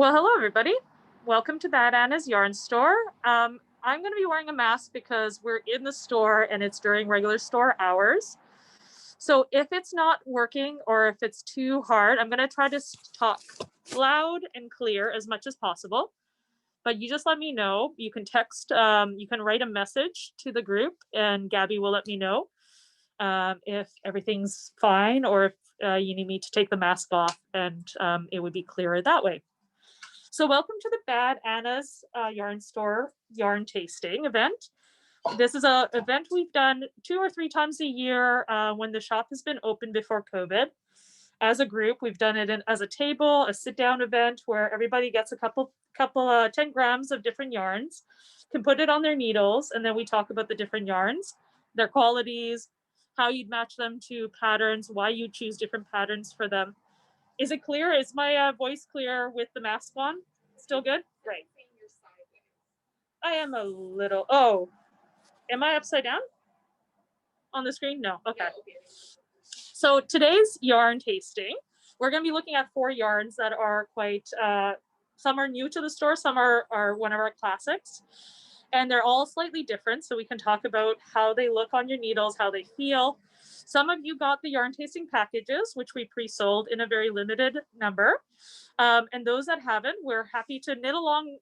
Well, hello everybody. Welcome to Baaad Anna's yarn store. I'm going to be wearing a mask because we're in the store and it's during regular store hours. So if it's not working or if it's too hard, I'm going to try to talk loud and clear as much as possible. But you just let me know. You can text, you can write a message to the group and Gabby will let me know if everything's fine or if you need me to take the mask off, and it would be clearer that way. So welcome to the Baaad Anna's yarn store yarn tasting event. This is an event we've done 2 or 3 times a year when the shop has been open before COVID. As a group, we've done it as a table, a sit-down event where everybody gets a couple 10 grams of different yarns, can put it on their needles, and then we talk about the different yarns, their qualities, how you'd match them to patterns, why you choose different patterns for them. Is it clear? Is my voice clear with the mask on? Still good? Great. I am a little, oh, am I upside down on the screen? No, okay. So today's yarn tasting, we're gonna be looking at 4 yarns that are quite, some are new to the store, some are one of our classics, and they're all slightly different. So we can talk about how they look on your needles, how they feel. Some of you got the yarn tasting packages, which we pre-sold in a very limited number. And those that haven't, we're happy to knit along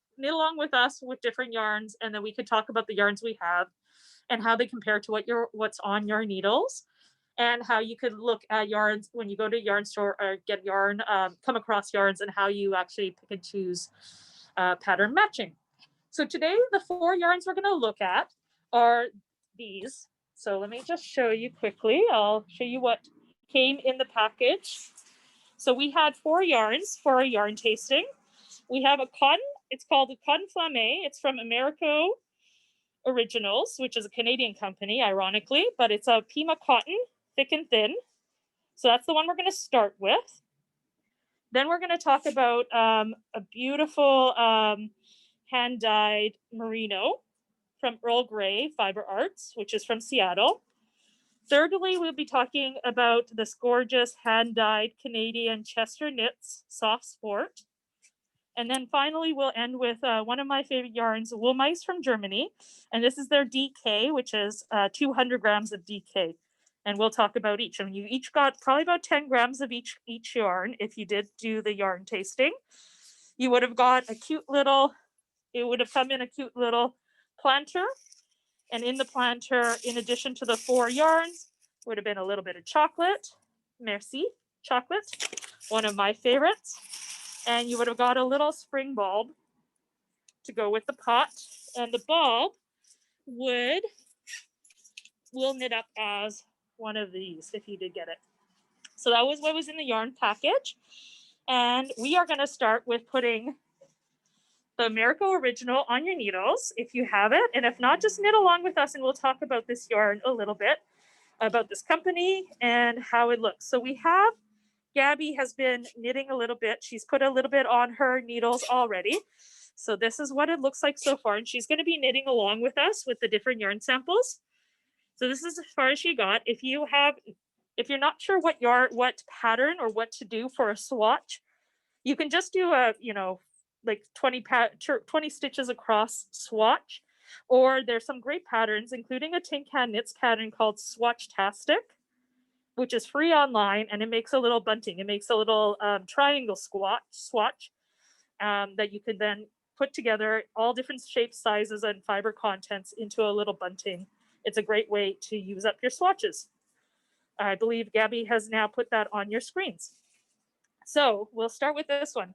with us with different yarns, and then we could talk about the yarns we have and how they compare to what's on your needles, and how you could look at yarns when you go to a yarn store or get yarn, come across yarns, and how you actually pick and choose pattern matching. So today, the 4 yarns we're going to look at are these. So let me just show you quickly. I'll show you what came in the package. So we had 4 yarns for a yarn tasting. We have a cotton. It's called a cotton flame. It's from Americo Originals, which is a Canadian company, ironically, but it's a Pima Cotton, thick and thin. So that's the one we're going to start with. Then we're going to talk about a beautiful hand-dyed merino from Earl Grey Fibre Arts, which is from Seattle. Thirdly, we'll be talking about this gorgeous hand-dyed Canadian Chester Knits Soft Sport. And then finally, we'll end with one of my favorite yarns, Wool Mice from Germany. And this is their DK, which is 200 grams of DK. And we'll talk about each. And you each got probably about 10 grams of each yarn if you did do the yarn tasting. You would have got a cute little, it would have come in a cute little planter. And in the planter, in addition to the 4 yarns, would have been a little bit of chocolate. Merci, chocolate, one of my favorites. And you would have got a little spring bulb to go with the pot. And the bulb will knit up as one of these if you did get it. So that was what was in the yarn package. And we are going to start with putting the Americo Original on your needles if you have it. And if not, just knit along with us and we'll talk about this yarn a little bit, about this company and how it looks. So we have, Gabby has been knitting a little bit. She's put a little bit on her needles already. So this is what it looks like so far. And she's going to be knitting along with us with the different yarn samples. So this is as far as she got. If you're not sure what pattern or what to do for a swatch, you can just do a, like 20 stitches across swatch, or there's some great patterns, including a Tin Can Knits pattern called Swatch-tastic, which is free online, and it makes a little bunting. It makes a little triangle swatch that you could then put together all different shapes, sizes, and fiber contents into a little bunting. It's a great way to use up your swatches. I believe Gabby has now put that on your screens. So we'll start with this one.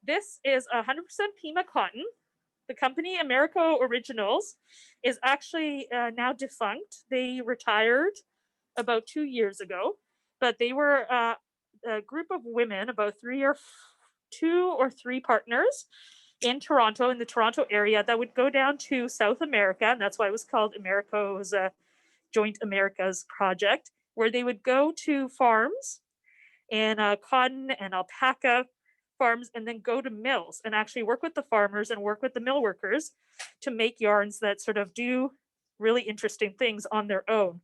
This is 100% Pima Cotton. The company Americo Originals is actually now defunct. They retired about 2 years ago, but they were a group of women, about 2 or 3 partners in Toronto, in the Toronto area, that would go down to South America, and that's why it was called Americo's Joint Americas project, where they would go to farms and cotton and alpaca farms, and then go to mills and actually work with the farmers and work with the mill workers to make yarns that sort of do really interesting things on their own.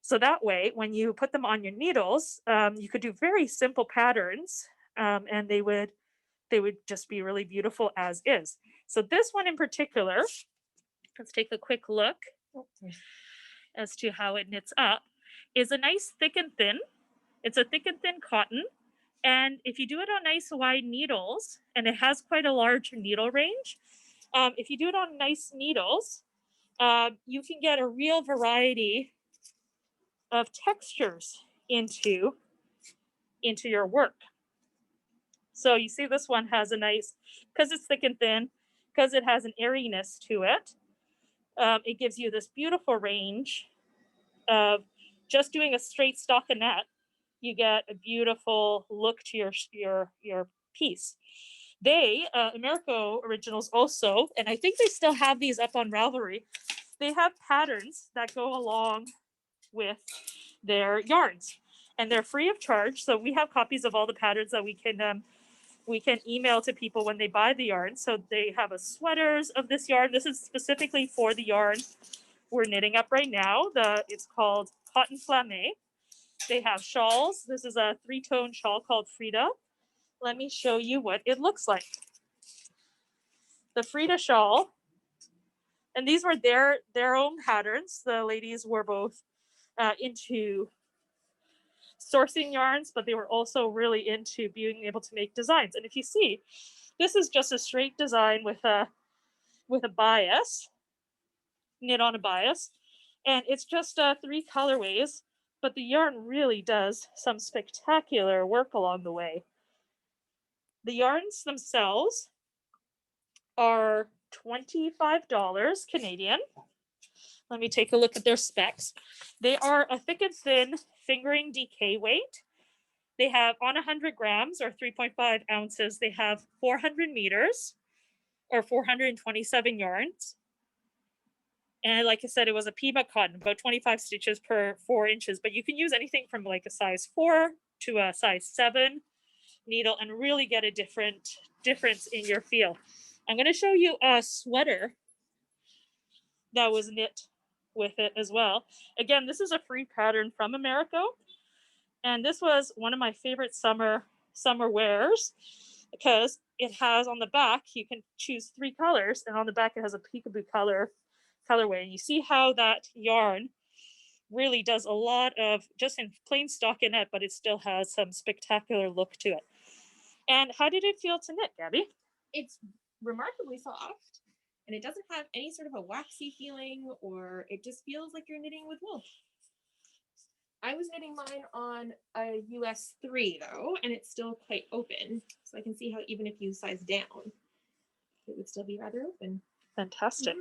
So that way, when you put them on your needles, you could do very simple patterns, and they would they would just be really beautiful as is. So this one in particular, let's take a quick look as to how it knits up, is a nice thick and thin. It's a thick and thin cotton. And if you do it on nice wide needles, and it has quite a large needle range, if you do it on nice needles, you can get a real variety of textures into your work. So you see this one has a nice, because it's thick and thin, because it has an airiness to it, it gives you this beautiful range of just doing a straight stockinette. You get a beautiful look to your piece. They, Americo Originals also, and I think they still have these up on Ravelry, they have patterns that go along with their yarns, and they're free of charge. So we have copies of all the patterns that we can email to people when they buy the yarn. So they have a sweaters of this yarn. This is specifically for the yarn we're knitting up right now. It's called Cotton Flamme. They have shawls. This is a 3-tone shawl called Frida. Let me show you what it looks like. The Frida shawl, and these were their own patterns. The ladies were both into sourcing yarns, but they were also really into being able to make designs. And if you see, this is just a straight design with a bias, knit on a bias, and it's just 3 colorways, but the yarn really does some spectacular work along the way. The yarns themselves are $25 Canadian. Let me take a look at their specs. They are a thick and thin fingering DK weight. They have on 100 grams or 3.5 ounces, they have 400 meters or 427 yarns. And like I said, it was a Pima Cotton, about 25 stitches per 4 inches, but you can use anything from like a size 4 to a size 7 needle and really get a difference in your feel. I'm going to show you a sweater that was knit with it as well. Again, this is a free pattern from Americo, and this was one of my favorite summer wears because it has on the back, you can choose 3 colors, and on the back it has a peekaboo colorway. And you see how that yarn really does a lot of just in plain stockinette, but it still has some spectacular look to it. And how did it feel to knit, Gabby? It's remarkably soft, and it doesn't have any sort of a waxy feeling, or it just feels like you're knitting with wool. I was knitting mine on a US 3 though, and it's still quite open. So I can see how even if you size down, it would still be rather open. Fantastic.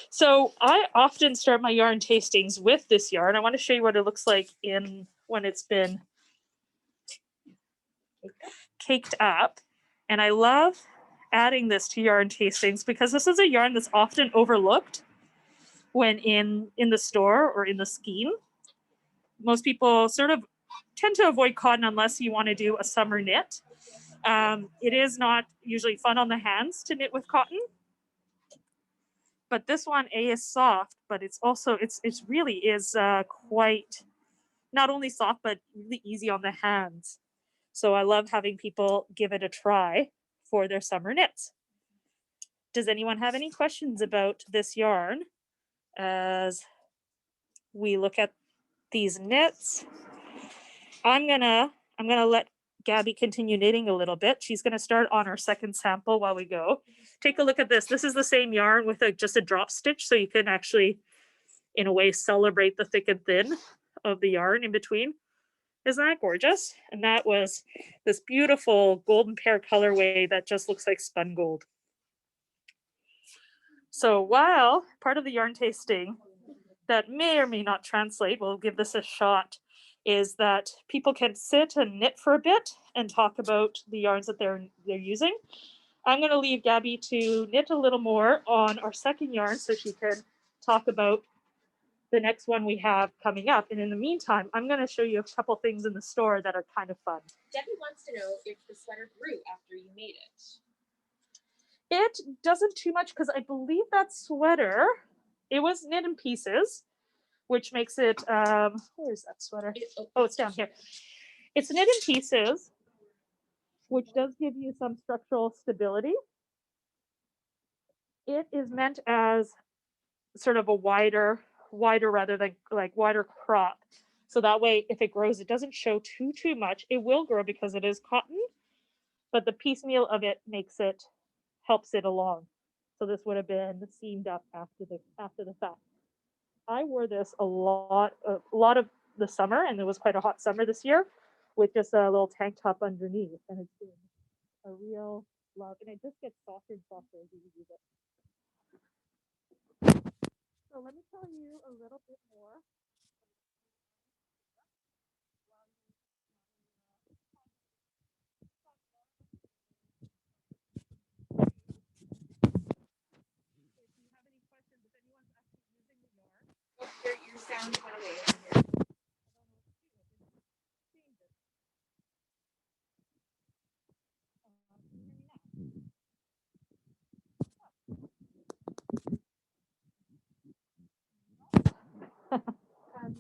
So I often start my yarn tastings with this yarn. I want to show you what it looks like when it's been caked up. And I love adding this to yarn tastings because this is a yarn that's often overlooked when in the store or in the scheme. Most people sort of tend to avoid cotton unless you want to do a summer knit. It is not usually fun on the hands to knit with cotton. But this one, is soft, but it's also, it's really is quite, not only soft, but really easy on the hands. So I love having people give it a try for their summer knits. Does anyone have any questions about this yarn as we look at these knits? I'm gonna let Gabby continue knitting a little bit. She's gonna start on our second sample while we go. Take a look at this. This is the same yarn with just a drop stitch, so you can actually, in a way, celebrate the thick and thin of the yarn in between. Isn't that gorgeous? And that was this beautiful golden pear colorway that just looks like spun gold. So while part of the yarn tasting that may or may not translate, we'll give this a shot, is that people can sit and knit for a bit and talk about the yarns that they're using. I'm going to leave Gabby to knit a little more on our second yarn so she can talk about the next one we have coming up. And in the meantime, I'm going to show you a couple things in the store that are kind of fun. Debbie wants to know if the sweater grew after you made it. It doesn't too much because I believe that sweater, it was knit in pieces, which makes it, where's that sweater? Oh, it's down here. It's knit in pieces. which does give you some structural stability. It is meant as sort of a wider rather than like wider crop. So that way, if it grows, it doesn't show too much. It will grow because it is cotton, but the piecemeal of it helps it along. So this would have been seamed up after the fact. I wore this a lot of the summer, and it was quite a hot summer this year, with just a little tank top underneath, and it's been a real love, and it just gets softer and softer as you use it. So let me tell you a little bit more. If you have any questions, if anyone's actually using the yarn, Oh, your sound went away.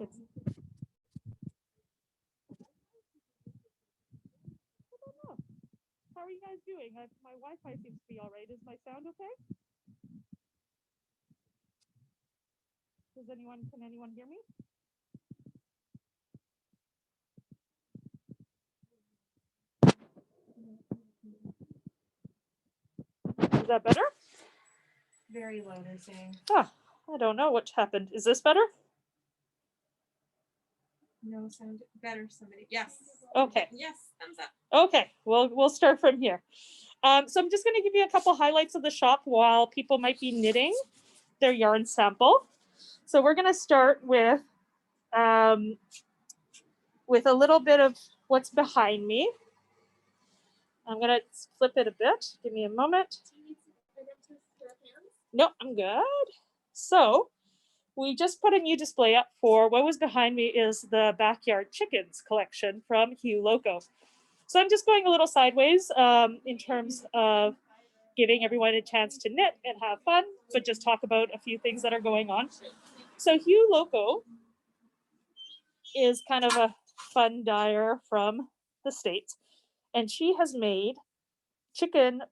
it's, how are you guys doing? My Wi-Fi seems to be all right. Is my sound okay? Can anyone hear me? Is that better? Very low, they're saying. Ah, I don't know what happened. Is this better? No sound better. Somebody. Yes. Okay. Yes. Thumbs up. Okay. We'll start from here. So I'm just going to give you a couple highlights of the shop while people might be knitting their yarn sample. So we're going to start with a little bit of what's behind me. I'm going to flip it a bit. Give me a moment. No, I'm good. So we just put a new display up for what was behind me is the Backyard Chickens collection from Hugh Loco. So I'm just going a little sideways in terms of giving everyone a chance to knit and have fun, but just talk about a few things that are going on. So Hugh Loco is kind of a fun dyer from the States, and she has made chicken,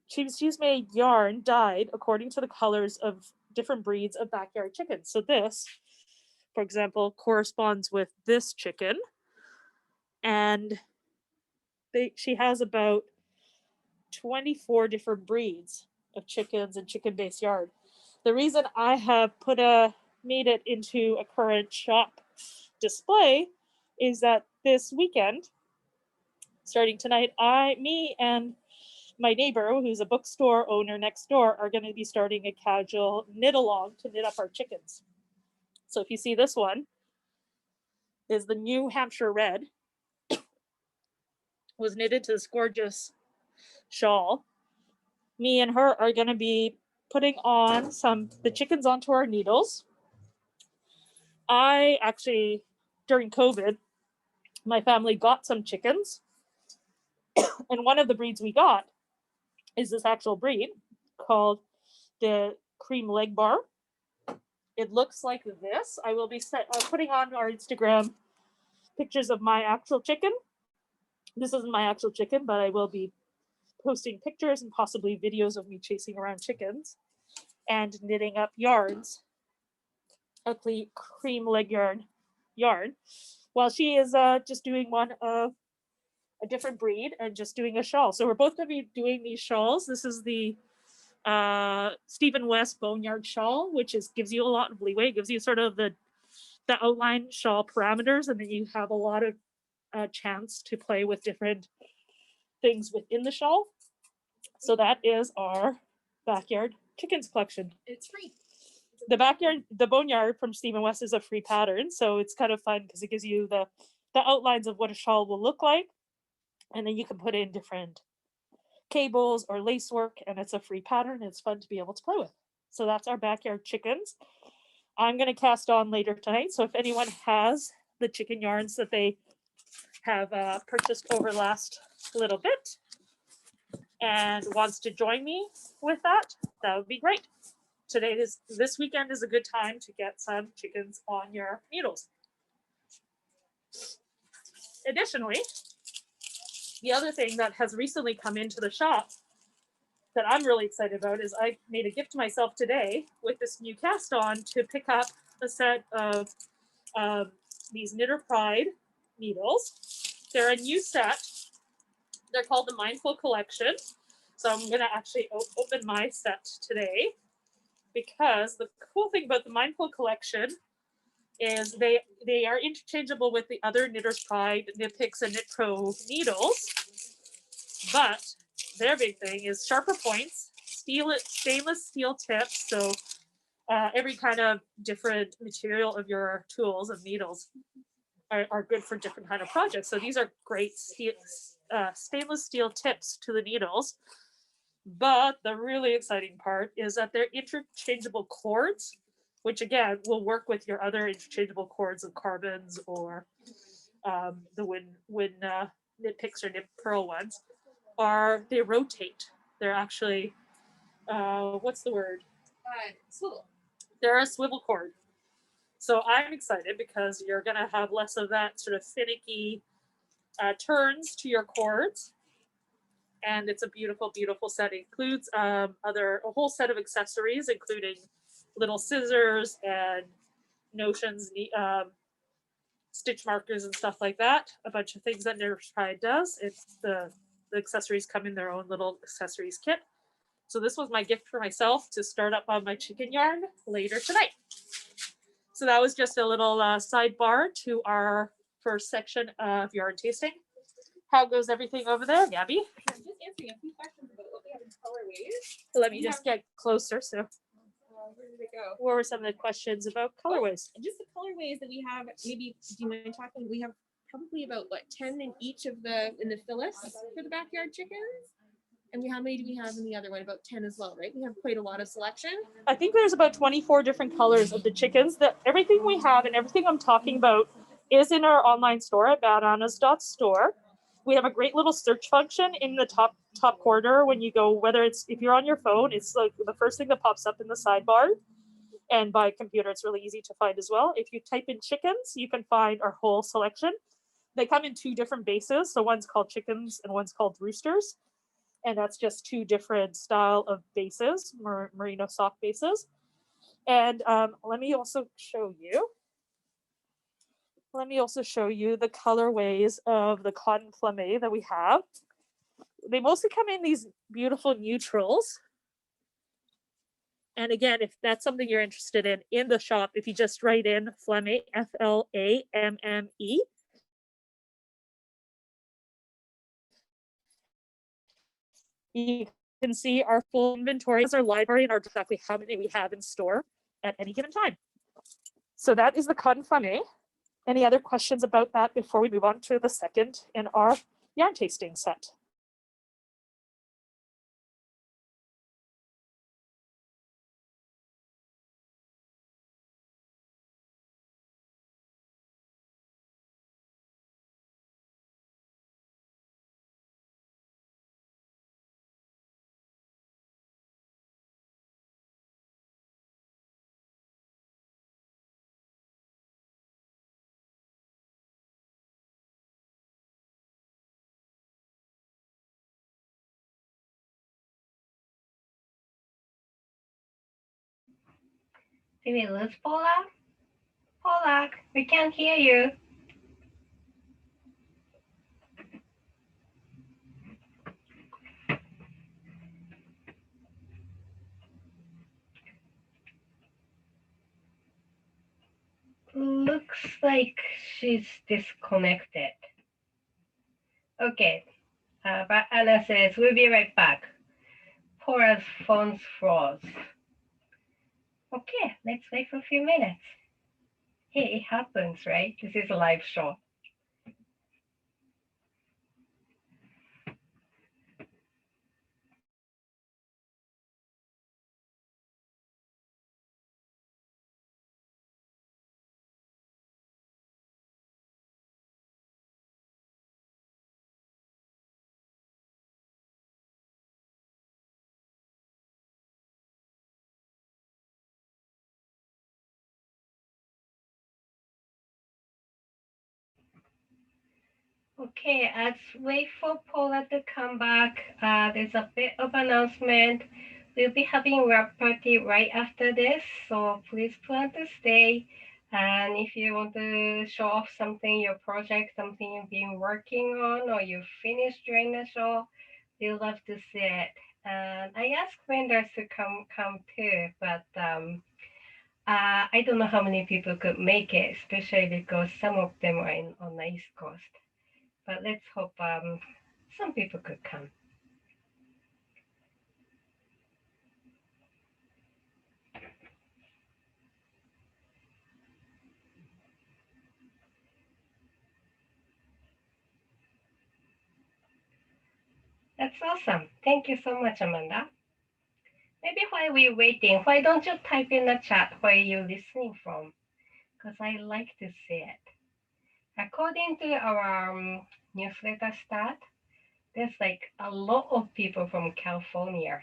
she's made yarn dyed according to the colors of different breeds of backyard chickens. So this, for example, corresponds with this chicken, and she has about 24 different breeds of chickens and chicken-based yarn. The reason I have made it into a current shop display is that this weekend, starting tonight, me and my neighbor, who's a bookstore owner next door, are going to be starting a casual knit along to knit up our chickens. So if you see this one, is the New Hampshire Red, was knitted to this gorgeous shawl. Me and her are going to be putting on the chickens onto our needles. I actually, during COVID, my family got some chickens, and one of the breeds we got is this actual breed called the cream leg bar. It looks like this. I will be putting on our Instagram pictures of my actual chicken. This isn't my actual chicken, but I will be posting pictures and possibly videos of me chasing around chickens and knitting up yarns, a cream leg yarn, while she is just doing one of a different breed and just doing a shawl. So we're both going to be doing these shawls. This is the Stephen West Boneyard shawl, which gives you a lot of leeway. It gives you sort of the outline shawl parameters, and then you have a lot of chance to play with different things within the shawl. So that is our Backyard Chickens collection. It's free. The Boneyard from Stephen West is a free pattern, so it's kind of fun because it gives you the outlines of what a shawl will look like, and then you can put in different cables or lace work, and it's a free pattern. It's fun to be able to play with. So that's our Backyard Chickens. I'm going to cast on later tonight, so if anyone has the chicken yarns that they have purchased over last little bit and wants to join me with that would be great. This weekend is a good time to get some chickens on your needles. Additionally, The other thing that has recently come into the shop that I'm really excited about is I made a gift to myself today with this new cast on to pick up a set of these Knitter Pride needles. They're a new set. They're called the Mindful Collection. So I'm going to actually open my set today, because the cool thing about the Mindful Collection is they are interchangeable with the other Knitter's Pride, Knit Picks, and Knit Pro needles. But their big thing is sharper points, stainless steel tips. So every kind of different material of your tools and needles are good for different kind of projects. So these are great stainless steel tips to the needles. But the really exciting part is that they're interchangeable cords, which again will work with your other interchangeable cords of carbons or the Knit Picks or Knit Pearl ones. They rotate. They're actually what's the word? Swivel. They're a swivel cord. So I'm excited because you're going to have less of that sort of finicky turns to your cords. And it's a beautiful, beautiful set. It includes a whole set of accessories, including little scissors and notions, stitch markers and stuff like that. A bunch of things that Knitter's Pride does. It's the accessories come in their own little accessories kit. So this was my gift for myself to start up on my chicken yarn later tonight. So that was just a little sidebar to our first section of yarn tasting. How goes everything over there, Gabby? I'm just answering a few questions about what we have in colorways. Let me just get closer. So where did it go? What were some of the questions about colorways? Just the colorways that we have. Maybe do you mind talking? We have probably about 10 in each of in the Phyllis for the backyard chickens. And how many do we have in the other one? About 10 as well, right? We have quite a lot of selection. I think there's about 24 different colors of the chickens. Everything we have and everything I'm talking about is in our online store at baadannas.store. We have a great little search function in the top corner when you go, if you're on your phone, it's like the first thing that pops up in the sidebar. And by computer, it's really easy to find as well. If you type in chickens, you can find our whole selection. They come in 2 different bases. So one's called chickens and one's called roosters. And that's just 2 different style of bases, merino sock bases. And let me also show you the colorways of the cotton flame that we have. They mostly come in these beautiful neutrals. And again, if that's something you're interested in the shop, if you just write in Flame, F-L-A-M-M-E, you can see our full inventory, our library, and exactly how many we have in store at any given time. So that is the cotton flame. Any other questions about that before we move on to the second in our yarn tasting set? Did we lose Paula? Paula, we can't hear you. Looks like she's disconnected. Okay, but Anna says, we'll be right back. Paula's phone froze. Okay, let's wait for a few minutes. Hey, it happens, right? This is a live show. Okay, let's wait for Paula to come back. There's a bit of announcement. We'll be having wrap party right after this, so please plan to stay. And if you want to show off something, your project, something you've been working on or you finished during the show, we'd love to see it. And I asked vendors to come too, but I don't know how many people could make it, especially because some of them are on the East Coast. But let's hope some people could come. That's awesome. Thank you so much, Amanda. Maybe while we're waiting, why don't you type in the chat where you're listening from? Because I like to see it. According to our newsletter stat, there's like a lot of people from California.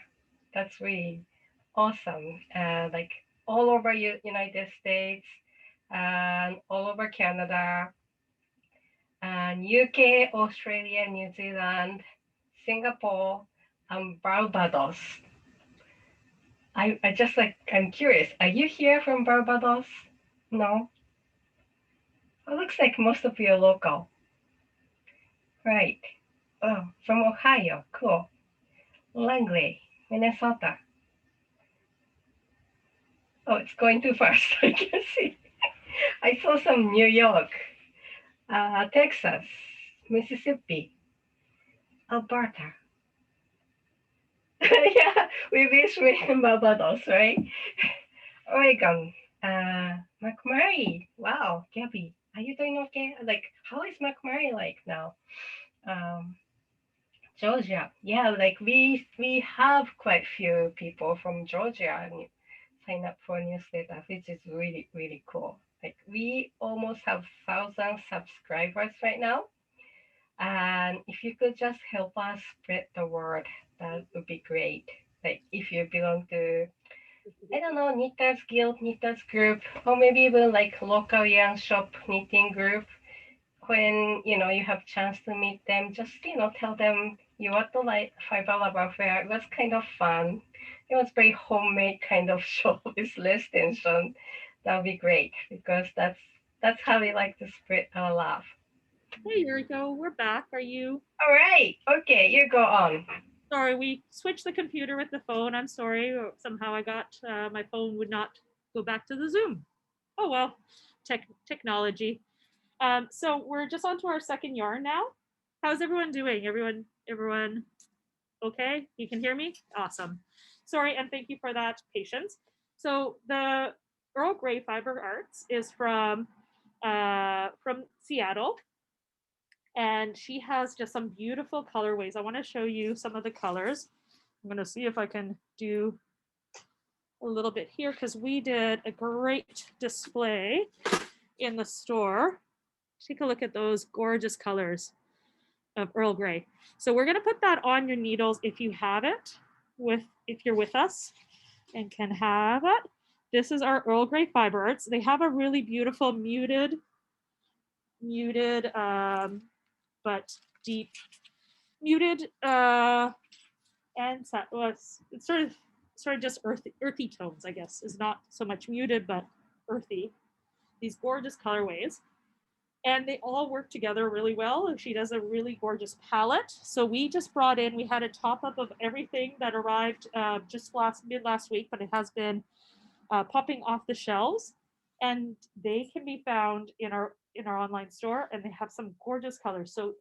That's really awesome. Like all over United States and all over Canada and UK, Australia, New Zealand, Singapore, and Barbados. I'm curious. Are you here from Barbados? No? It looks like most of you are local. Right. Oh, from Ohio. Cool. Langley, Minnesota. Oh, it's going too fast. I can see. I saw some New York, Texas, Mississippi, Alberta. Yeah, we wish we in Barbados, right? Oregon, McMurray. Wow, Gabby, are you doing okay? Like, how is McMurray like now? Um, Georgia. Yeah, like we have quite few people from Georgia and sign up for a newsletter, which is really, really cool. Like we almost have 1,000 subscribers right now. And if you could just help us spread the word, that would be great. Like if you belong to, I don't know, Knitters Guild, Knitters Group, or maybe even like local yarn shop knitting group, when you have chance to meet them, just tell them you want to like Fibre Love Fair. It was kind of fun. It was very homemade kind of show with less tension. That would be great because that's how we like to spread our love. Hey, Yuriko, we're back. Are you? All right. Okay, you go on. Sorry, we switched the computer with the phone. I'm sorry. Somehow I got my phone would not go back to the Zoom. Oh well, technology. So we're just on to our second yarn now. How's everyone doing? Everyone okay? You can hear me? Awesome. Sorry, and thank you for that patience. So the Earl Grey Fiber Arts is from Seattle, and she has just some beautiful colorways. I want to show you some of the colors. I'm going to see if I can do a little bit here because we did a great display in the store. Take a look at those gorgeous colors of Earl Grey. So we're going to put that on your needles if you have it, if you're with us and can have it. This is our Earl Grey Fiber Arts. They have a really beautiful muted, but deep, muted, and it's sort of just earthy tones, I guess. Is not so much muted, but earthy. These gorgeous colorways. And they all work together really well. She does a really gorgeous palette. So we just brought in, we had a top up of everything that arrived just mid last week, but it has been popping off the shelves. And they can be found in our online store, and they have some gorgeous colors. So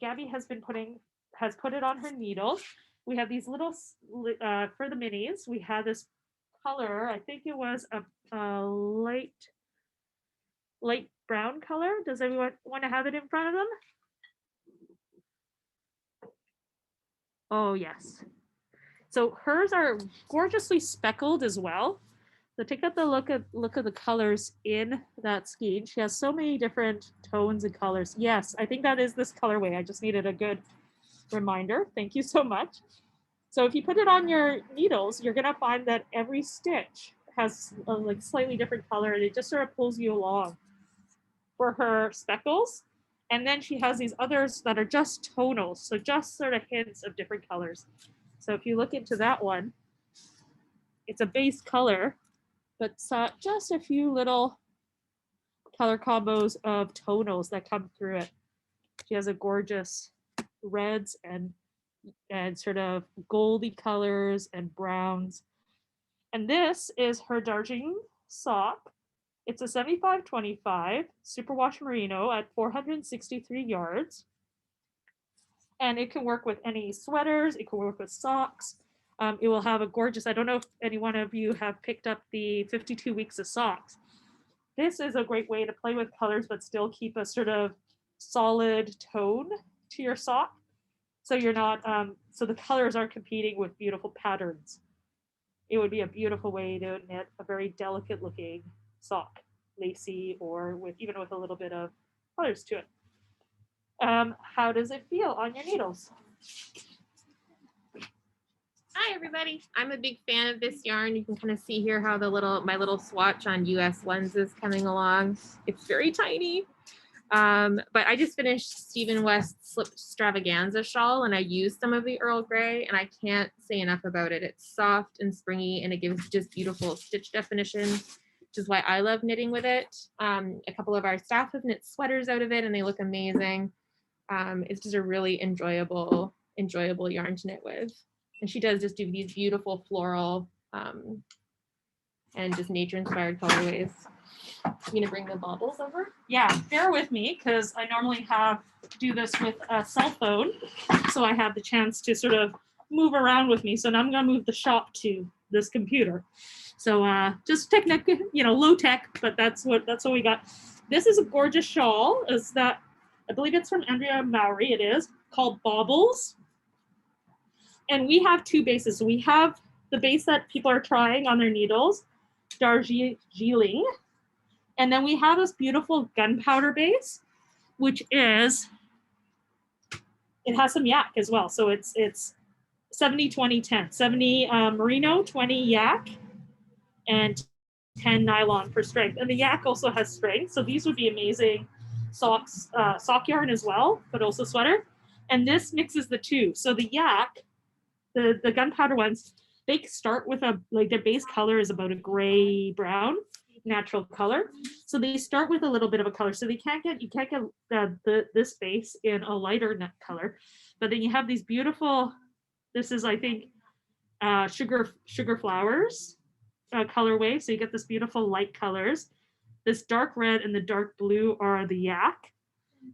Gabby has put it on her needles. We have these little for the minis. We had this color. I think it was a light brown color. Does anyone want to have it in front of them? Oh yes. So hers are gorgeously speckled as well. So take a look at the colors in that skein. She has so many different tones and colors. Yes, I think that is this colorway. I just needed a good reminder. Thank you so much. So if you put it on your needles, you're gonna find that every stitch has a like slightly different color, and it just sort of pulls you along. For her speckles, And then she has these others that are just tonals, so just sort of hints of different colors. So if you look into that one, it's a base color, but just a few little color combos of tonals that come through it. She has a gorgeous reds and sort of goldy colors and browns. And this is her Darjing Sock. It's a 75-25 superwash merino at 463 yards. And it can work with any sweaters. It can work with socks. It will have a gorgeous, I don't know if any one of you have picked up the 52 weeks of socks. This is a great way to play with colors, but still keep a sort of solid tone to your sock. So you're not, so the colors aren't competing with beautiful patterns. It would be a beautiful way to knit a very delicate looking sock, lacy, or even with a little bit of colors to it. How does it feel on your needles? Hi everybody, I'm a big fan of this yarn. You can kind of see here how my little swatch on US ones is coming along. It's very tiny. But I just finished Stephen West's Slip Extravaganza shawl, and I used some of the Earl Grey, and I can't say enough about it. It's soft and springy, and it gives just beautiful stitch definition, which is why I love knitting with it. A couple of our staff have knit sweaters out of it, and they look amazing. It's just a really enjoyable yarn to knit with. And she does just do these beautiful floral and just nature-inspired colorways. I'm gonna bring the baubles over. Yeah, bear with me because I normally do this with a cell phone, so I have the chance to sort of move around with me. So now I'm gonna move the shop to this computer. So just technical, low tech, but that's what we got. This is a gorgeous shawl. I believe it's from Andrea Mowry. It is called Baubles. And we have two bases. So we have the base that people are trying on their needles, Darjing. And then we have this beautiful gunpowder base, which it has some yak as well. So it's 70, 20, 10. 70 merino, 20 yak, and 10 nylon for strength. And the yak also has strength. So these would be amazing sock yarn as well, but also sweater. And this mixes the two. So the yak, the gunpowder ones, they start with their base color is about a gray brown natural color. So they start with a little bit of a color. So you can't get this base in a lighter nut color. But then you have these beautiful, this is I think sugar flowers colorway. So you get this beautiful light colors. This dark red and the dark blue are the yak.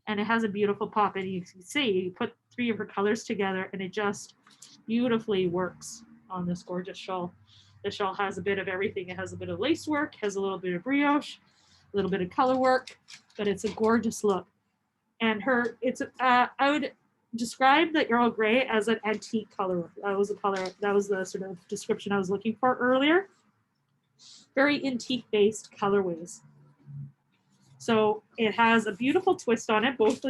And it has a beautiful pop. And you can see, you put three of her colors together and it just beautifully works on this gorgeous shawl. The shawl has a bit of everything. It has a bit of lace work, has a little bit of brioche, a little bit of color work, but it's a gorgeous look. And I would describe the Earl Grey as an antique color. That was the sort of description I was looking for earlier. Very antique-based colorways. So it has a beautiful twist on it. Both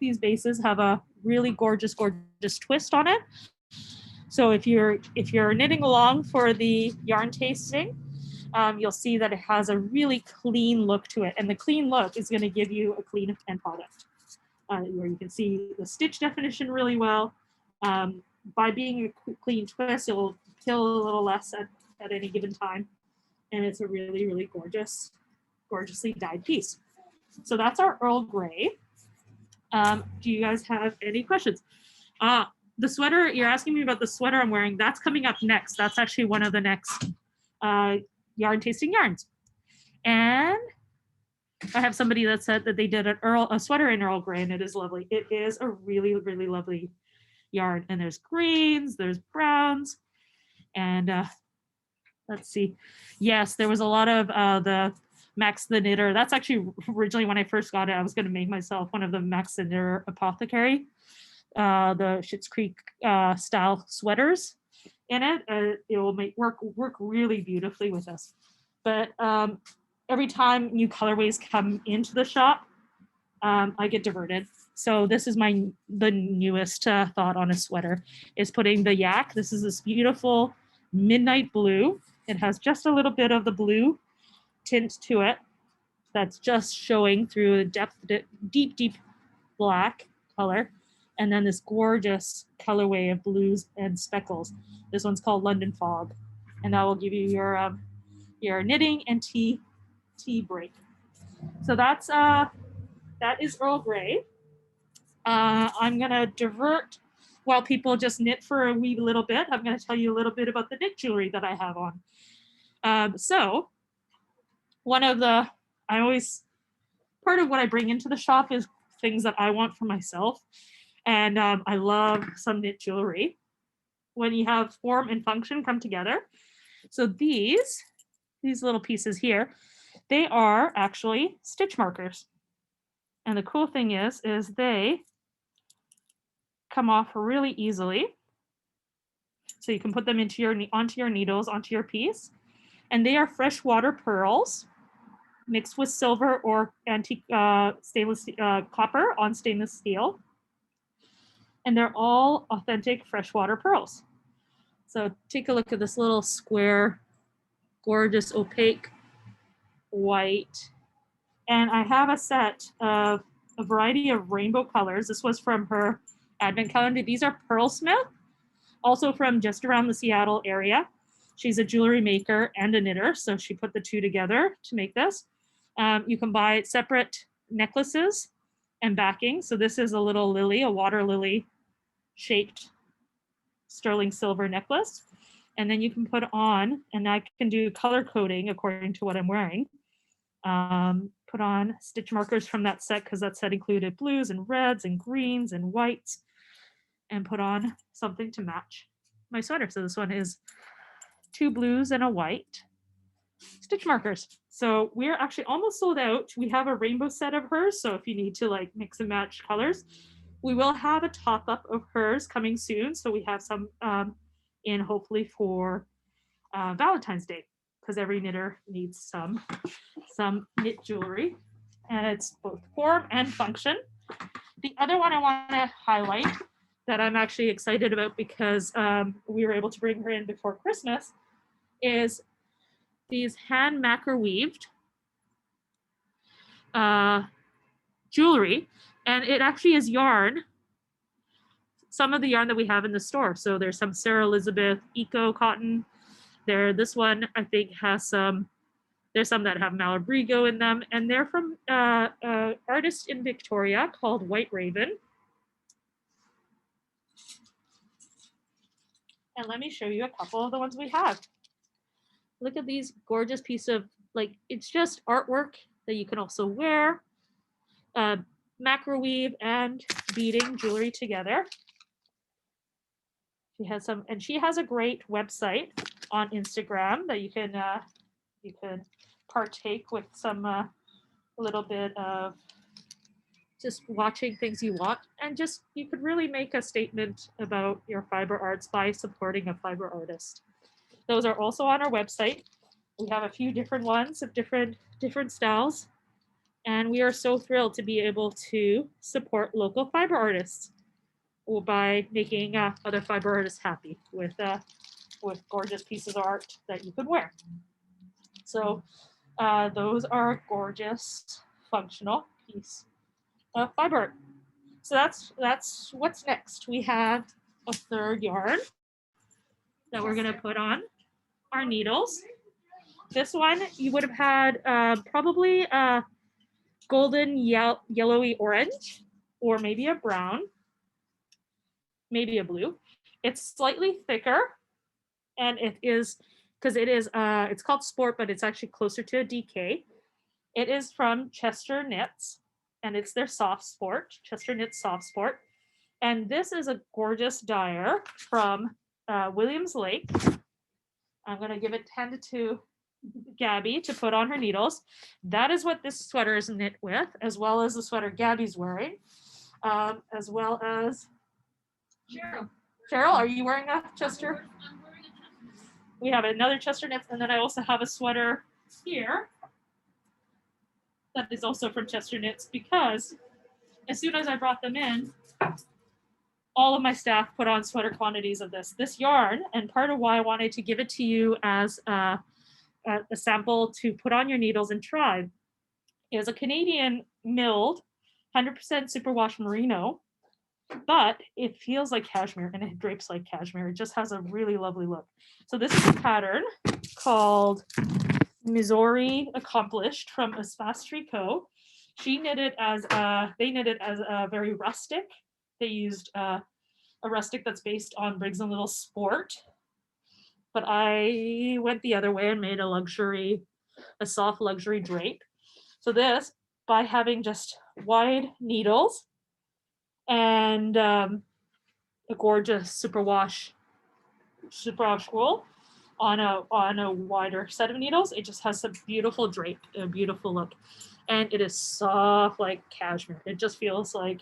these bases have a really gorgeous twist on it. So if you're knitting along for the yarn tasting, you'll see that it has a really clean look to it. And the clean look is going to give you a clean end product where you can see the stitch definition really well. By being a clean twist, it will kill a little less at any given time. And it's a really, really gorgeously dyed piece. So that's our Earl Grey. Do you guys have any questions? The sweater, you're asking me about the sweater I'm wearing. That's coming up next. That's actually one of the next yarn tasting yarns. And I have somebody that said that they did a sweater in Earl Grey, and it is lovely. It is a really, really lovely yarn. And there's greens, there's browns, and let's see. Yes, there was a lot of the Max the Knitter. That's actually originally when I first got it, I was going to make myself one of the Max the Knitter apothecary, the Schitt's Creek style sweaters in it. It will work really beautifully with us. But every time new colorways come into the shop, I get diverted. So this is the newest thought on a sweater is putting the yak. This is this beautiful midnight blue. It has just a little bit of the blue tint to it that's just showing through deep black color, and then this gorgeous colorway of blues and speckles. This one's called London Fog, and that will give you your knitting and tea break. So that is Earl Grey. I'm gonna divert while people just knit for a wee little bit. I'm gonna tell you a little bit about the knit jewelry that I have on. So one of the, part of what I bring into the shop is things that I want for myself. And I love some knit jewelry when you have form and function come together. So these little pieces here, they are actually stitch markers. And the cool thing is they come off really easily. So you can put them onto your needles, onto your piece. And they are freshwater pearls mixed with silver or antique stainless copper on stainless steel. And they're all authentic freshwater pearls. So take a look at this little square, gorgeous opaque white. And I have a set of a variety of rainbow colors. This was from her advent calendar. These are Pearl Smith, also from just around the Seattle area. She's a jewelry maker and a knitter, so she put the two together to make this. You can buy separate necklaces and backing. So this is a little lily, a water lily shaped sterling silver necklace. And then you can put on, and I can do color coding according to what I'm wearing. Put on stitch markers from that set, because that set included blues and reds and greens and whites, and put on something to match my sweater. So this one is 2 blues and a white stitch markers. So we're actually almost sold out. We have a rainbow set of hers. So if you need to like mix and match colors, we will have a top up of hers coming soon. So we have some in hopefully for Valentine's Day, because every knitter needs some knit jewelry, and it's both form and function. The other one I want to highlight that I'm actually excited about, because we were able to bring her in before Christmas, is these hand macro weaved jewelry, and it actually is yarn. Some of the yarn that we have in the store. So there's some Sarah Elizabeth Eco cotton. This one I think has some. There's some that have Malabrigo in them, and they're from an artist in Victoria called White Raven. And let me show you a couple of the ones we have. Look at these gorgeous piece of, like, it's just artwork that you can also wear. Macro weave and beading jewelry together. She has some, and she has a great website on Instagram that you can partake with some a little bit of just watching things you want, and just you could really make a statement about your fiber arts by supporting a fiber artist. Those are also on our website. We have a few different ones of different styles, and we are so thrilled to be able to support local fiber artists by making other fiber artists happy with gorgeous pieces of art that you could wear. So those are a gorgeous functional piece of fiber art. So that's what's next. We have a third yarn that we're gonna put on our needles. This one you would have had probably a golden yellowy orange, or maybe a brown, maybe a blue. It's slightly thicker, and it is, because it is it's called Sport, but it's actually closer to a DK. It is from Chester Knits, and it's their Soft Sport, Chester Knits Soft Sport. And this is a gorgeous dyer from Williams Lake. I'm gonna hand it to Gabby to put on her needles. That is what this sweater is knit with, as well as the sweater Gabby's wearing, as well as Cheryl. Cheryl, are you wearing a Chester? We have another Chester Knits, and then I also have a sweater here that is also from Chester Knits, because as soon as I brought them in, all of my staff put on sweater quantities of this yarn. And part of why I wanted to give it to you as a sample to put on your needles and try is a Canadian milled 100% superwash merino, but it feels like cashmere and it drapes like cashmere. It just has a really lovely look. So this is a pattern called Missouri Accomplished from Espace Tricot. They knitted as a very rustic. They used a rustic that's based on Briggs and Little Sport, but I went the other way and made a soft luxury drape. So this, by having just wide needles and a gorgeous superwash wool on a wider set of needles, it just has a beautiful drape, a beautiful look, and it is soft like cashmere. It just feels like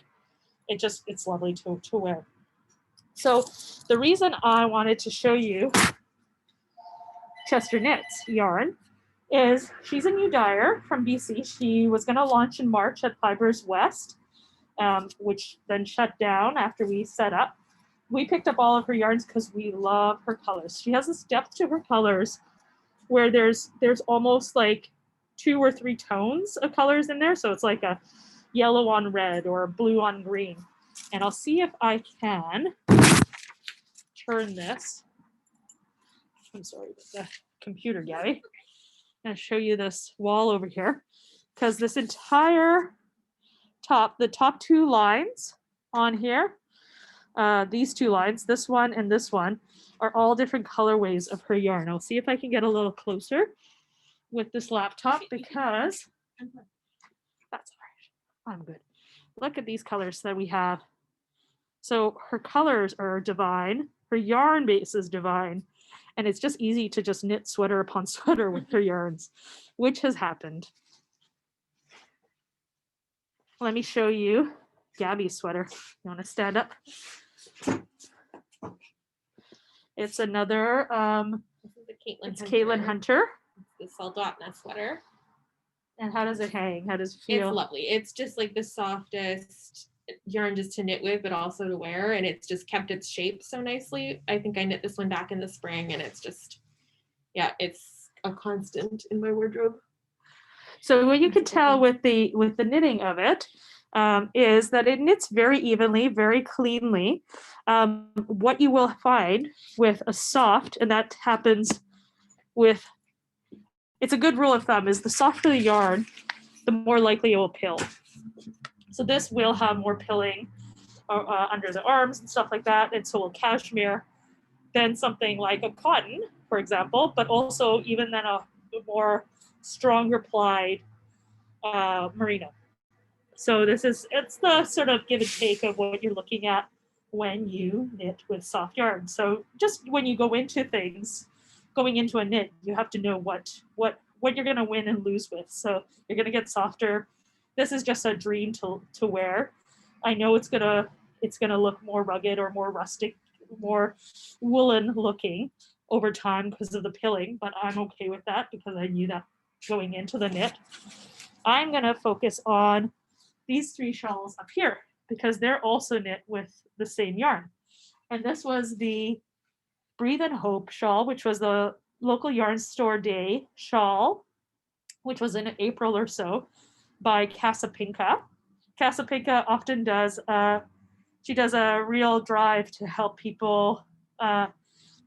it's lovely to wear. So the reason I wanted to show you Chester Knits yarn is she's a new dyer from BC. She was going to launch in March at Fibre's West, which then shut down after we set up. We picked up all of her yarns because we love her colors. She has this depth to her colors where there's almost like 2 or 3 tones of colors in there. So it's like a yellow on red or blue on green. And I'll see if I can turn this. I'm sorry about the computer, Gabby. I'm going to show you this wall over here because this entire the top 2 lines on here, these 2 lines, this one and this one, are all different colorways of her yarn. I'll see if I can get a little closer with this laptop because that's all right. I'm good. Look at these colors that we have. So her colors are divine. Her yarn base is divine. And it's just easy to just knit sweater upon sweater with her yarns, which has happened. Let me show you Gabby's sweater. You want to stand up? It's another, This is the Caitlin Hunter. It's the Saldotna sweater. And how does it hang? How does it feel? It's lovely. It's just like the softest yarn just to knit with, but also to wear. And it's just kept its shape so nicely. I think I knit this one back in the spring and it's just, yeah, it's a constant in my wardrobe. So what you can tell with the knitting of it is that it knits very evenly, very cleanly. What you will find with a soft, and that happens with, it's a good rule of thumb, is the softer the yarn, the more likely it will pill. So this will have more pilling under the arms and stuff like that, and so will cashmere than something like a cotton, for example, but also even than a more stronger plied merino. So it's the sort of give and take of what you're looking at when you knit with soft yarn. So just when you go into things, going into a knit, you have to know what you're going to win and lose with. So you're going to get softer. This is just a dream to wear. I know it's gonna look more rugged or more rustic, more woolen looking over time because of the pilling, but I'm okay with that because I knew that going into the knit. I'm gonna focus on these 3 shawls up here because they're also knit with the same yarn. And this was the Breathe and Hope shawl, which was the local yarn store day shawl, which was in April or so, by Casapinka. Casapinka often does, she does a real drive to help people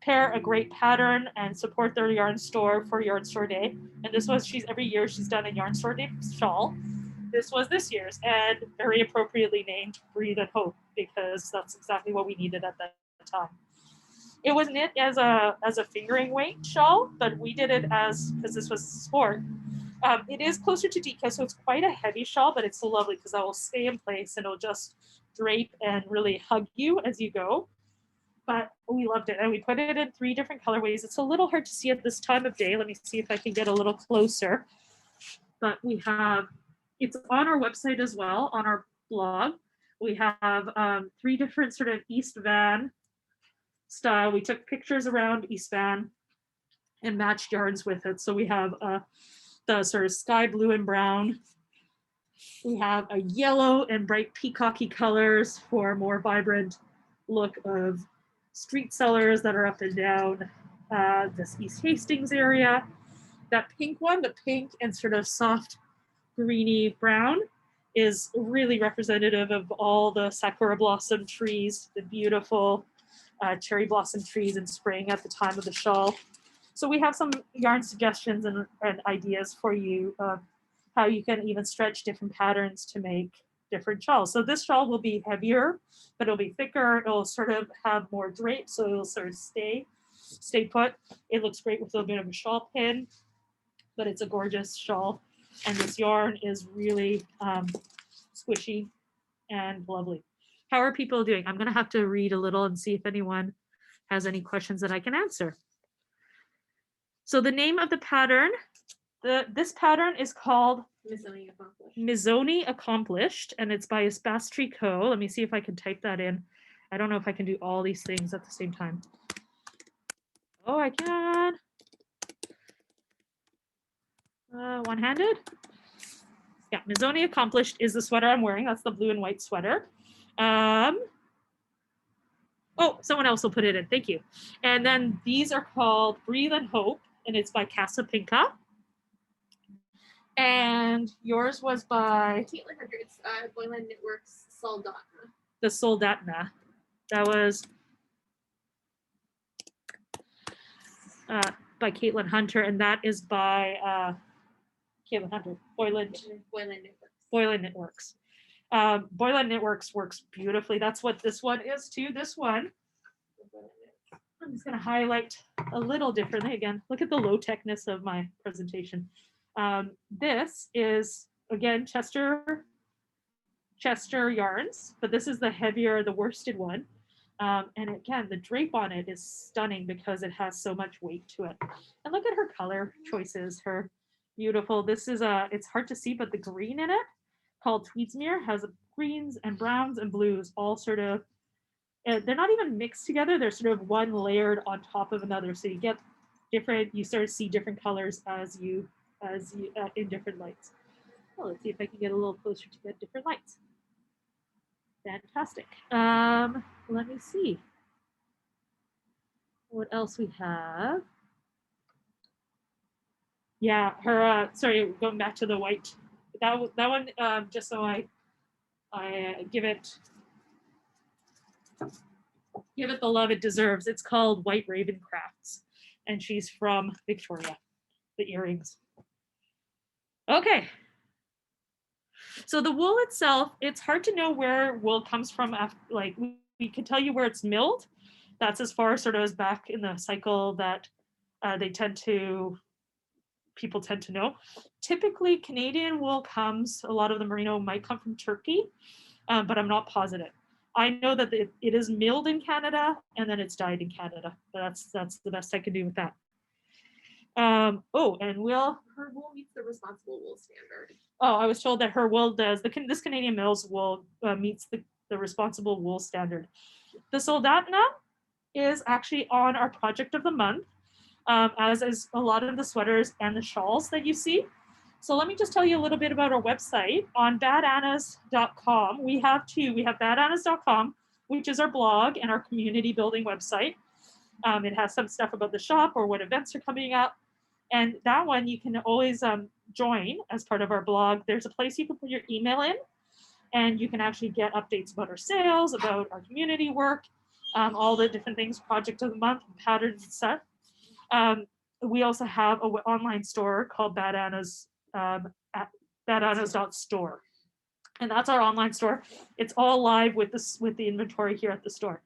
pair a great pattern and support their yarn store for yarn store day. And this was, every year she's done a yarn store day shawl. This was this year's, and very appropriately named Breathe and Hope because that's exactly what we needed at that time. It was knit as a fingering weight shawl, but we did it because this was sport. It is closer to DK, so it's quite a heavy shawl, but it's so lovely because that will stay in place and it'll just drape and really hug you as you go. But we loved it, and we put it in 3 different colorways. It's a little hard to see at this time of day. Let me see if I can get a little closer. But we have, it's on our website as well, on our blog. We have 3 different sort of East Van style. We took pictures around East Van and matched yarns with it. So we have the sort of sky blue and brown. We have a yellow and bright peacocky colors for a more vibrant look of street sellers that are up and down this East Hastings area. That pink one, the pink and sort of soft greeny brown, is really representative of all the sakura blossom trees, the beautiful cherry blossom trees in spring at the time of the shawl. So we have some yarn suggestions and ideas for you of how you can even stretch different patterns to make different shawls. So this shawl will be heavier, but it'll be thicker. It'll sort of have more drape, so it'll sort of stay put. It looks great with a little bit of a shawl pin, but it's a gorgeous shawl. And this yarn is really squishy and lovely. How are people doing? I'm going to have to read a little and see if anyone has any questions that I can answer. So the name of the pattern, this pattern is called Mizoni Accomplished, and it's by Bastry Co. Let me see if I can type that in. I don't know if I can do all these things at the same time. Oh, I can. One-handed. Yeah, Mizoni Accomplished is the sweater I'm wearing. That's the blue and white sweater. Oh, someone else will put it in. Thank you. And then these are called Breathe and Hope, and it's by Casa Pinka. And yours was by Caitlin Hunter. It's Boneyard Knitworks Soldatna. The Soldatna. That was by Caitlin Hunter, and that is by Caitlin Hunter. Boylan Knitworks. Boylan Knitworks. Boylan Knitworks works beautifully. That's what this one is too. This one, I'm just going to highlight a little differently. Again, look at the low techness of my presentation. This is, again, Chester yarns, but this is the heavier, the worsted one. And again, the drape on it is stunning because it has so much weight to it. And look at her color choices, her beautiful. This is it's hard to see, but the green in it, called Tweedsmere, has greens and browns and blues all sort of, they're not even mixed together. They're sort of one layered on top of another. So you get different, you sort of see different colors as you in different lights. Well, let's see if I can get a little closer to get different lights. Fantastic. Let me see what else we have. Yeah, her. Sorry, going back to the white. That one. Just so I give it the love it deserves. It's called White Raven Crafts, and she's from Victoria. The earrings. Okay. So the wool itself, it's hard to know where wool comes from. After, like we can tell you where it's milled. That's as far sort of as back in the cycle that people tend to know. Typically, Canadian wool comes, a lot of the merino might come from Turkey, but I'm not positive. I know that it is milled in Canada and then it's dyed in Canada. That's the best I can do with that. And her wool meets the responsible wool standard. Oh, I was told that her wool does. This Canadian Mills wool meets the responsible wool standard. The Soldatna is actually on our project of the month, as is a lot of the sweaters and the shawls that you see. So let me just tell you a little bit about our website. On baadannas.com, we have two. We have baadannas.com, which is our blog and our community building website. It has some stuff about the shop or what events are coming up. And that one you can always join as part of our blog. There's a place you can put your email in, and you can actually get updates about our sales, about our community work, all the different things, project of the month, patterns and stuff. We also have an online store called Baaad Anna's at baadannas.store. And that's our online store. It's all live with the inventory here at the store.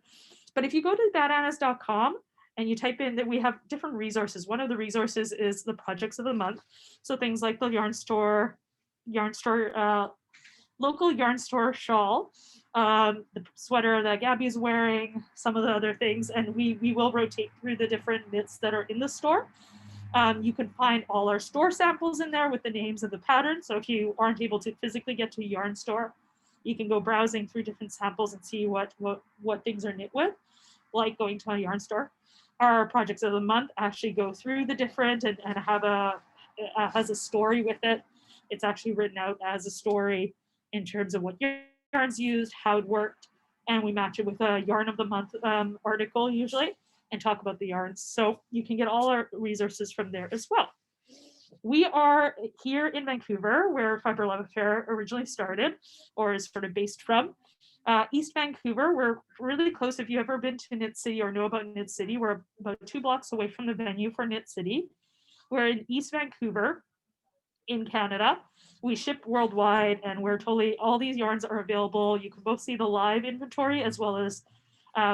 But if you go to baadannas.com, and you type in that we have different resources. One of the resources is the projects of the month. So things like the yarn store, local yarn store shawl, the sweater that Gabby's wearing, some of the other things. And we will rotate through the different knits that are in the store. You can find all our store samples in there with the names of the patterns. So if you aren't able to physically get to a yarn store, you can go browsing through different samples and see what things are knit with, like going to a yarn store. Our projects of the month actually go through the different and has a story with it. It's actually written out as a story in terms of what yarns used, how it worked, and we match it with a yarn of the month article usually and talk about the yarns. So you can get all our resources from there as well. We are here in Vancouver, where Fibre originally started, or is sort of based from. East Vancouver, we're really close. If you've ever been to Knit City or know about Knit City, we're about 2 blocks away from the venue for Knit City. We're in East Vancouver in Canada. We ship worldwide, and we're totally, all these yarns are available. You can both see the live inventory as well as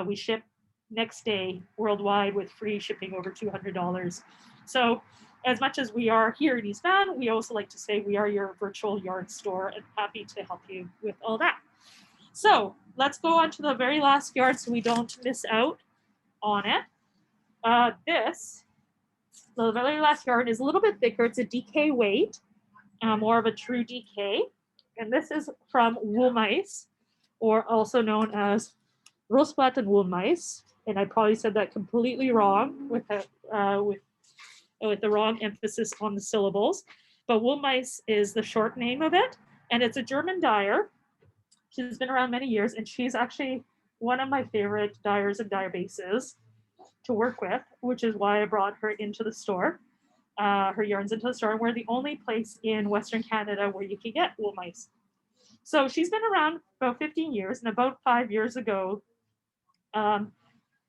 we ship next day worldwide with free shipping over $200. So as much as we are here in East Van, we also like to say we are your virtual yarn store and happy to help you with all that. So let's go on to the very last yarn so we don't miss out on it. The very last yarn is a little bit thicker. It's a DK weight, more of a true DK. And this is from wool mice, or also known as Roosplaat and wool mice. And I probably said that completely wrong with the wrong emphasis on the syllables. But wool mice is the short name of it. And it's a German dyer. She's been around many years, and she's actually one of my favorite dyers and dyer bases to work with, which is why I brought her into the store, her yarns into the store. And we're the only place in Western Canada where you can get wool mice. So she's been around about 15 years, and about 5 years ago,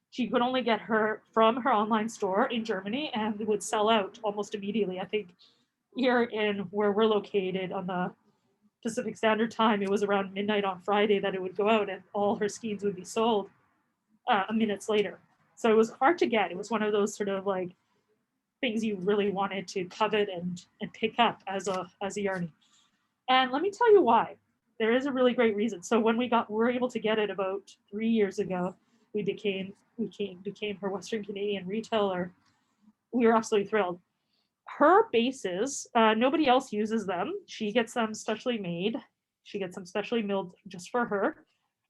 she could only get her from her online store in Germany, and it would sell out almost immediately. I think here in where we're located on the Pacific Standard Time, it was around midnight on Friday that it would go out, and all her skeins would be sold minutes later. So it was hard to get. It was one of those sort of like things you really wanted to covet and pick up as a yarnie. And let me tell you why. There is a really great reason. So when we were able to get it about 3 years ago, we became her Western Canadian retailer. We were absolutely thrilled. Her bases, nobody else uses them. She gets them specially made. She gets them specially milled just for her.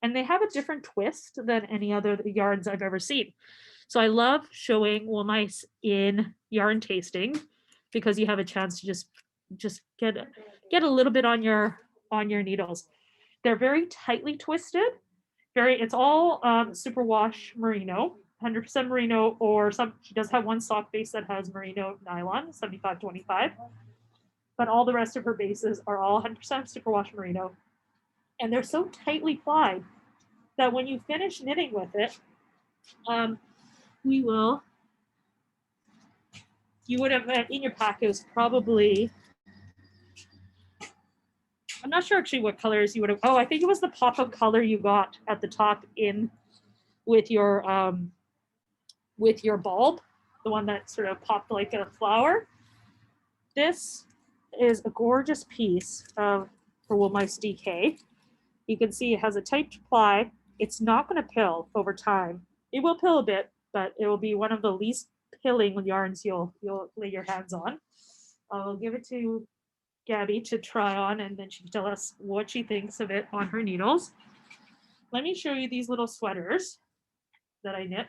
And they have a different twist than any other yarns I've ever seen. So I love showing wool mice in yarn tasting because you have a chance to just get a little bit on your needles. They're very tightly twisted. It's all superwash merino, 100% merino, or she does have one sock base that has merino nylon, 75-25. But all the rest of her bases are all 100% superwash merino. And they're so tightly plied that when you finish knitting with it, you would have, in your pack, it was probably, I'm not sure actually what colors you would have, I think it was the pop-up color you got at the top in with your bulb, the one that sort of popped like a flower. This is a gorgeous piece of wool mice DK. You can see it has a tight ply. It's not going to pill over time. It will pill a bit, but it will be one of the least pilling yarns you'll lay your hands on. I'll give it to Gabby to try on, and then she can tell us what she thinks of it on her needles. Let me show you these little sweaters that I knit.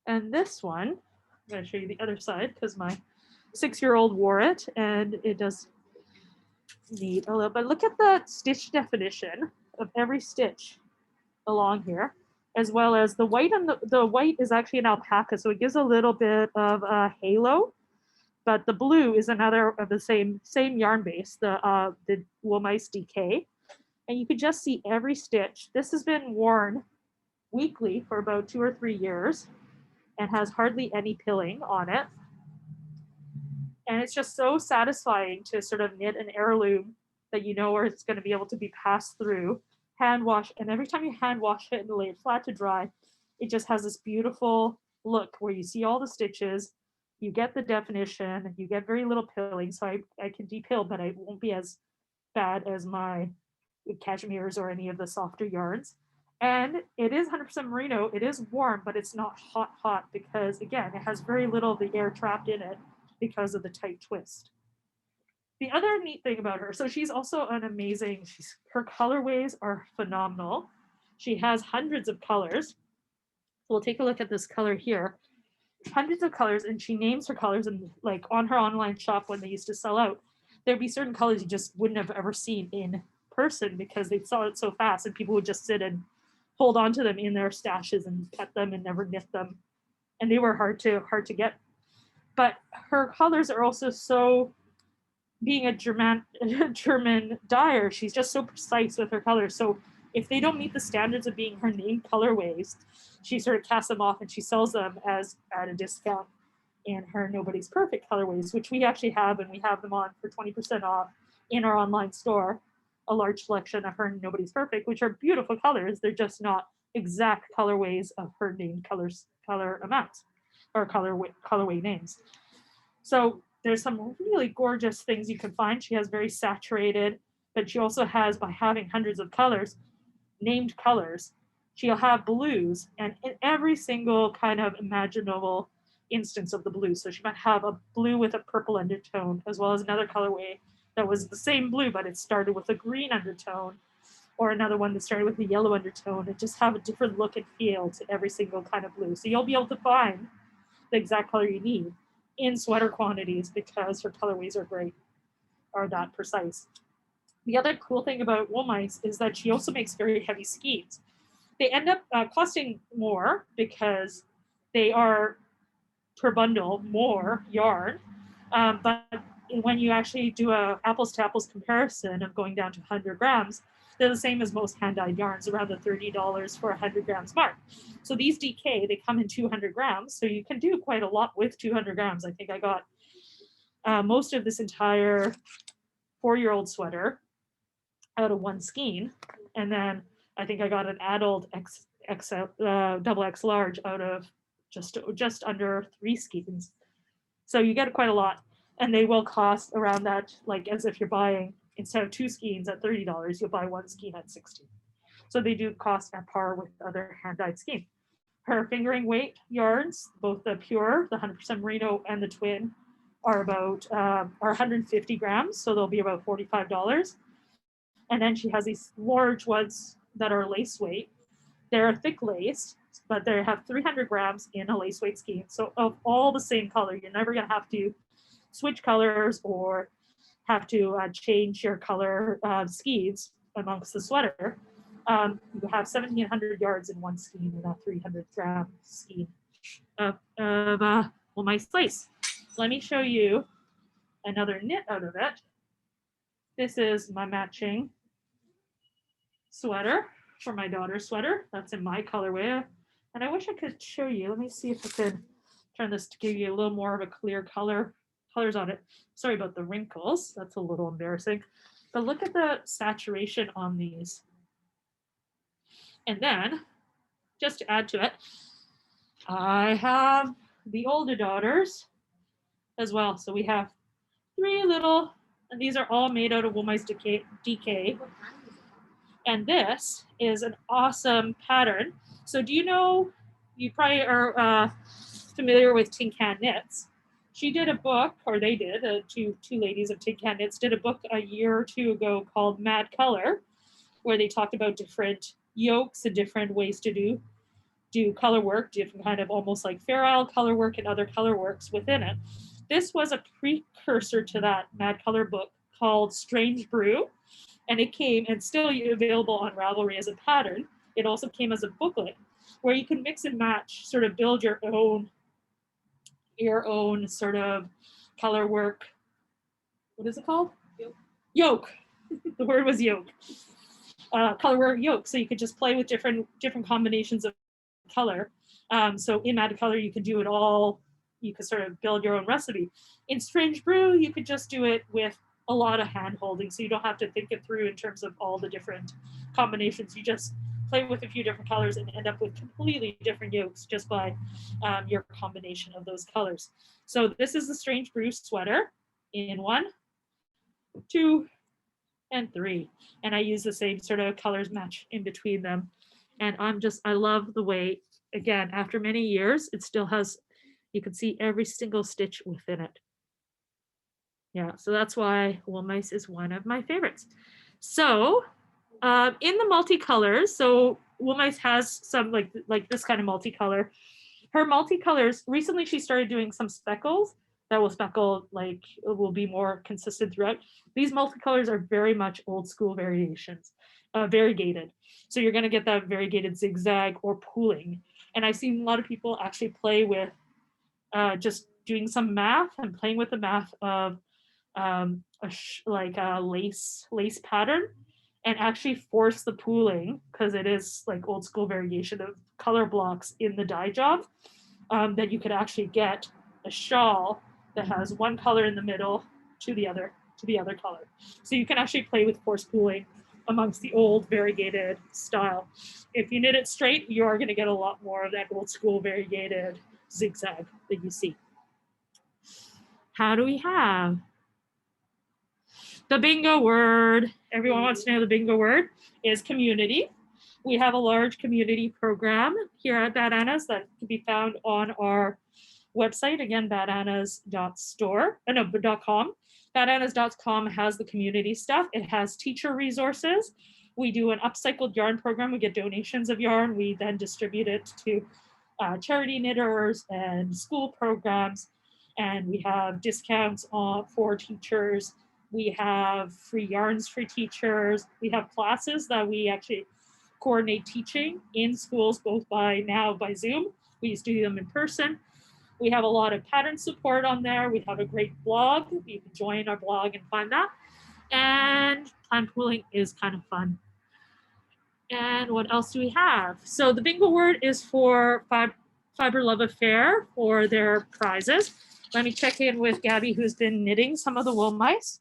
And this one, I'm going to show you the other side because my 6-year-old wore it, and it does need a little, but look at the stitch definition of every stitch along here, as well as the white, and the white is actually an alpaca, so it gives a little bit of a halo, but the blue is another of the same yarn base, the wool mice DK, and you could just see every stitch. This has been worn weekly for about 2 or 3 years and has hardly any pilling on it. And it's just so satisfying to sort of knit an heirloom that you know where it's going to be able to be passed through, hand wash, and every time you hand wash it and lay it flat to dry, it just has this beautiful look where you see all the stitches, you get the definition, you get very little pilling, so I can depill, but it won't be as bad as my cashmeres or any of the softer yarns. And it is 100% merino. It is warm, but it's not hot because, again, it has very little of the air trapped in it because of the tight twist. The other neat thing about her, so she's also an amazing, her colorways are phenomenal. She has hundreds of colors. We'll take a look at this color here. Hundreds of colors, and she names her colors, and like on her online shop when they used to sell out, there'd be certain colors you just wouldn't have ever seen in person because they saw it so fast, and people would just sit and hold on to them in their stashes and cut them and never knit them. And they were hard to get. but her colors are also so, being a German dyer, she's just so precise with her colors. So if they don't meet the standards of being her named colorways, she sort of casts them off and she sells them as at a discount in her Nobody's Perfect colorways, which we actually have, and we have them on for 20% off in our online store. A large selection of her Nobody's Perfect, which are beautiful colors. They're just not exact colorways of her named color amounts or colorway names. So there's some really gorgeous things you can find. She has very saturated, but she also has, by having hundreds of colors, named colors. She'll have blues, and in every single kind of imaginable instance of the blue. So she might have a blue with a purple undertone, as well as another colorway that was the same blue, but it started with a green undertone, or another one that started with a yellow undertone, and just have a different look and feel to every single kind of blue. So you'll be able to find the exact color you need in sweater quantities because her colorways are great, are that precise. The other cool thing about Wool Mice is that she also makes very heavy skeins. They end up costing more because they are per bundle more yarn, but when you actually do a apples to apples comparison of going down to 100 grams, they're the same as most hand-dyed yarns, around the $30 for 100 grams mark. So these DK, they come in 200 grams, so you can do quite a lot with 200 grams. I think I got most of this entire 4-year-old sweater out of one skein, and then I think I got an adult double X large out of just under 3 skeins. So you get quite a lot, and they will cost around that, like as if you're buying, instead of 2 skeins at $30, you'll buy 1 skein at $60. So they do cost at par with other hand-dyed skeins. Her fingering weight yarns, both the pure, the 100% merino, and the twin, are about are 150 grams, so they'll be about $45. And then she has these large ones that are lace weight. They're thick lace, but they have 300 grams in a lace weight skein. So of all the same color, you're never going to have to switch colors or have to change your color skeins amongst the sweater. You have 1,700 yards in one skein in that 300 gram skein of Wool Mice lace. Let me show you another knit out of it. This is my matching sweater for my daughter's sweater. That's in my colorway. And I wish I could show you. Let me see if I could turn this to give you a little more of a clear colors on it. Sorry about the wrinkles. That's a little embarrassing. But look at the saturation on these. And then, just to add to it, I have the older daughters as well. So we have 3 little, and these are all made out of Wool Mice DK. And this is an awesome pattern. So do you know, you probably are familiar with Tin Can Knits. She did a book, or they did, two ladies of Tin Can Knits did a book a year or 2 ago called Mad Color, where they talked about different yokes and different ways to do color work, different kind of almost like Fair Isle color work and other color works within it. This was a precursor to that Mad Color book called Strange Brew, and it came and still available on Ravelry as a pattern. It also came as a booklet where you can mix and match, sort of build your own sort of color work. What is it called? Yoke. The word was yoke. Color work yoke. So you could just play with different combinations of color. So in Mad Color, you could do it all. You could sort of build your own recipe. In Strange Brew, you could just do it with a lot of hand holding, so you don't have to think it through in terms of all the different combinations. You just play with a few different colors and end up with completely different yokes just by your combination of those colors. So this is the Strange Brew sweater in 1, 2, and 3. And I use the same sort of colors match in between them. And I love the way, again, after many years, it still has, you can see every single stitch within it. Yeah, so that's why Wool Mice is one of my favorites. So in the multicolors, so Wool Mice has some like this kind of multicolor. Her multicolors, recently she started doing some speckles that will speckle, like it will be more consistent throughout. These multicolors are very much old school variations, variegated. So you're gonna get that variegated zigzag or pooling. And I've seen a lot of people actually play with just doing some math and playing with the math of like a lace pattern, and actually force the pooling, because it is like old school variation of color blocks in the dye job, that you could actually get a shawl that has one color in the middle to the other color. So you can actually play with force pooling amongst the old variegated style. If you knit it straight, you are going to get a lot more of that old school variegated zigzag that you see. How do we have? The bingo word. Everyone wants to know the bingo word is community. We have a large community program here at Baaad Anna's that can be found on our website. Again, baadannas.com. Baadannas.com has the community stuff. It has teacher resources. We do an upcycled yarn program. We get donations of yarn. We then distribute it to charity knitters and school programs. And we have discounts for teachers. We have free yarns for teachers. We have classes that we actually coordinate teaching in schools, both by Zoom. We used to do them in person. We have a lot of pattern support on there. We have a great blog. You can join our blog and find that. And plan pooling is kind of fun. And what else do we have? So the bingo word is for Fibre Love Affair for their prizes. Let me check in with Gabby, who's been knitting some of the wool mice.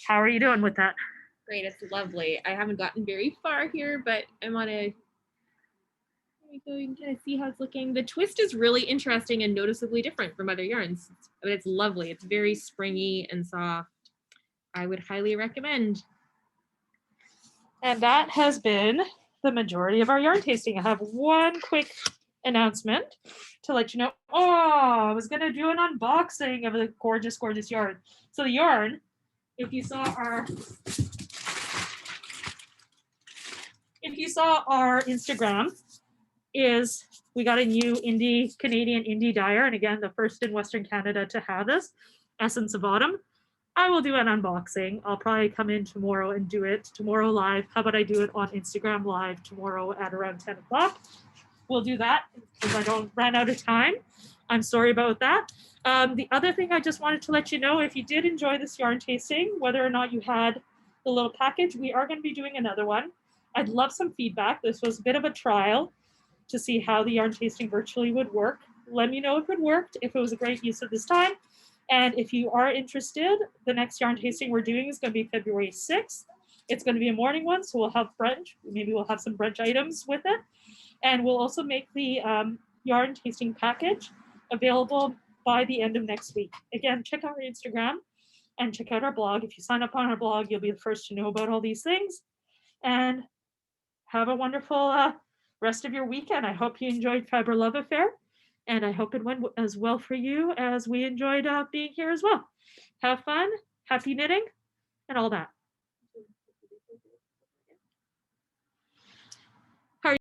How are you doing with that? Great, it's lovely. I haven't gotten very far here, but I'm on a, there we go, you can kind of see how it's looking. The twist is really interesting and noticeably different from other yarns, but it's lovely. It's very springy and soft. I would highly recommend. And that has been the majority of our yarn tasting. I have one quick announcement to let you know. Oh, I was gonna do an unboxing of the gorgeous, gorgeous yarn. So the yarn, if you saw our Instagram, is we got a new Canadian indie dyer, and again, the first in Western Canada to have this, Essence of Autumn. I will do an unboxing. I'll probably come in tomorrow and do it tomorrow live. How about I do it on Instagram live tomorrow at around 10 o'clock? We'll do that because I don't run out of time. I'm sorry about that. The other thing I just wanted to let you know, if you did enjoy this yarn tasting, whether or not you had the little package, we are going to be doing another one. I'd love some feedback. This was a bit of a trial to see how the yarn tasting virtually would work. Let me know if it worked, if it was a great use of this time. And if you are interested, the next yarn tasting we're doing is going to be February 6th. It's going to be a morning one, so we'll have brunch. Maybe we'll have some brunch items with it. And we'll also make the yarn tasting package available by the end of next week. Again, check out our Instagram and check out our blog. If you sign up on our blog, you'll be the first to know about all these things. And have a wonderful rest of your weekend. I hope you enjoyed Fibre Love Affair. And I hope it went as well for you as we enjoyed being here as well. Have fun, happy knitting, and all that.